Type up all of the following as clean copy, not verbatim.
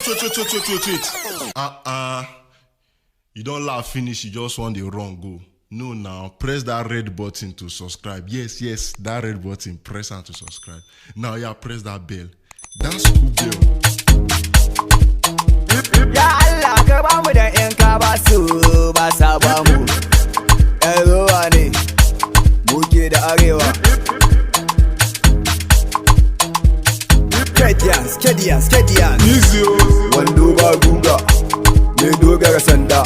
wait. You don't laugh finish, you just want the wrong go. No, now press that red button to subscribe. Yes, that red button, press and to subscribe. Now, yeah, press that bell. That's cool bell. Ya Allah ka ba mu da in ka ba su ba sa ba mu. Ruwa ne muke da arewa. Kedians. Wando ba guga, me dogara sanda,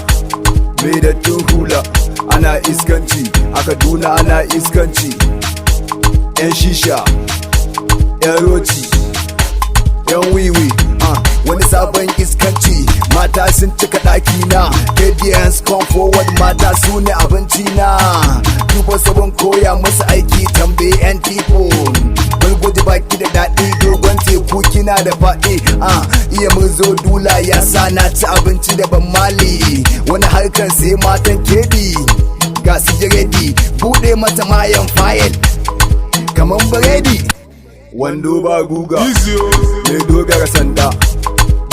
me da hula. Ana iskanci, a Kaduna ana iskanci. Yan shisha, yan roti, yan wiwi. Wani sabon iskanci, mata sun cika ɗaki na. Kedians come forward, mata su ne abinci na. Duba sabon koya musu aiki, tambaye yan tipo. Gwaji baki da daɗi, dogon teku kina da faɗi. Iya murzo dula ya sa na ci abinci da ban mali. Wani harkar sai matan kedi, ga su jiredi. Buɗe mata mayan fayil, kaman biredi. Wando ba guga, me dogara sanda,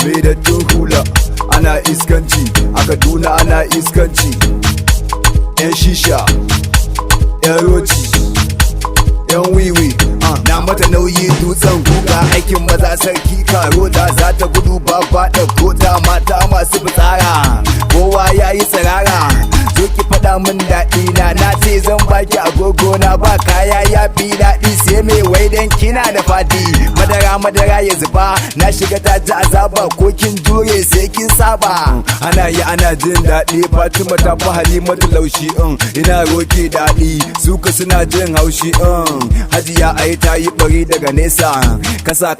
me da hula. Ana iskanci, a Kaduna ana iskanci. Yan shisha, yan roti, yan wiwi. Na mata nauyi dutsen guga, aikin maza sarki karota. Za ta gudu ba faɗa kota, mata masu fitsara, kowa ya yi tsirara. Zo ki faɗa min daɗi na ce zan baki agogo na. Ba kaya ya fi daɗi sai mai wai dan kina da fadi. Madara ya zuba, na shiga ta ji azaba. Ko kin jure sai kin saba. Ana yi ana jin daɗi, Fatima ta fi Halimatu laushi. Ina roki daɗi, suka suna jin haushi. Hajiya ai ta yi bari daga nesa. Kasa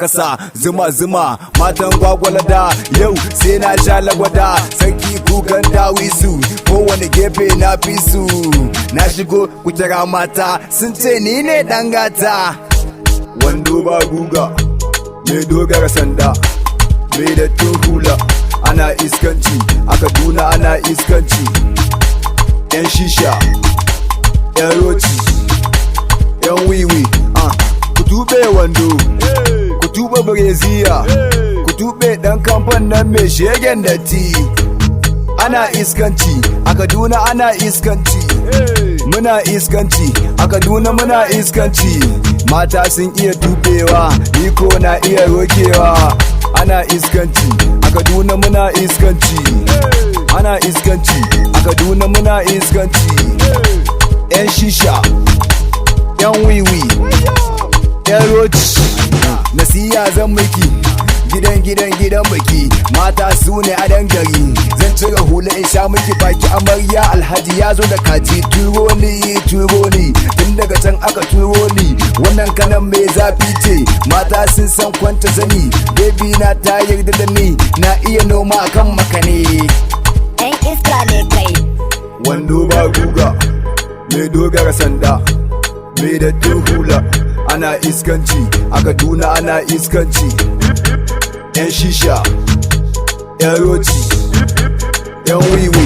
zuma matan gwagwalada. Yau sai na sha lagwada, sarki kukan dawisu. Kowane gefe na fi su. Na shigo kutara mata, sun ce ni ne ɗan gata. Wando ba guga, me dogara sanda, me da hula. Ana iskanci, a Kaduna ana iskanci. Yan shisha, yan roti, yan wiwi. Ku tube wando, ku tube breziya, ku tube ɗan kamfan nan mai shegen datti. Ana iskanci, a Kaduna ana iskanci. Muna iskanci, a Kaduna muna iskanci. Mata sun iya tubewa, ni ko na iya rokewa. Ana iskanci, a Kaduna muna iskanci. Ana iskanci, a Kaduna muna iskanci. Yan shisha, yan wiwi, yan roti. Nasiya zan miki, gidan biki. Mata su ne a gari. Zan cire hula in sha miki baki. Amarya Alhaji ya zo da kaji. Turo ni tun daga can aka turo ni. Wannan kanan mai zafi ce, mata sun san kwanta zani. Baby na ta yarda da ni, na iya noma akan makane. Ɗan iska ne kai. Wando ba guga, me dogara sanda, me da hula. Ana iskanci, a Kaduna ana iskanci. Yan shisha, yan roti, yan wiwi.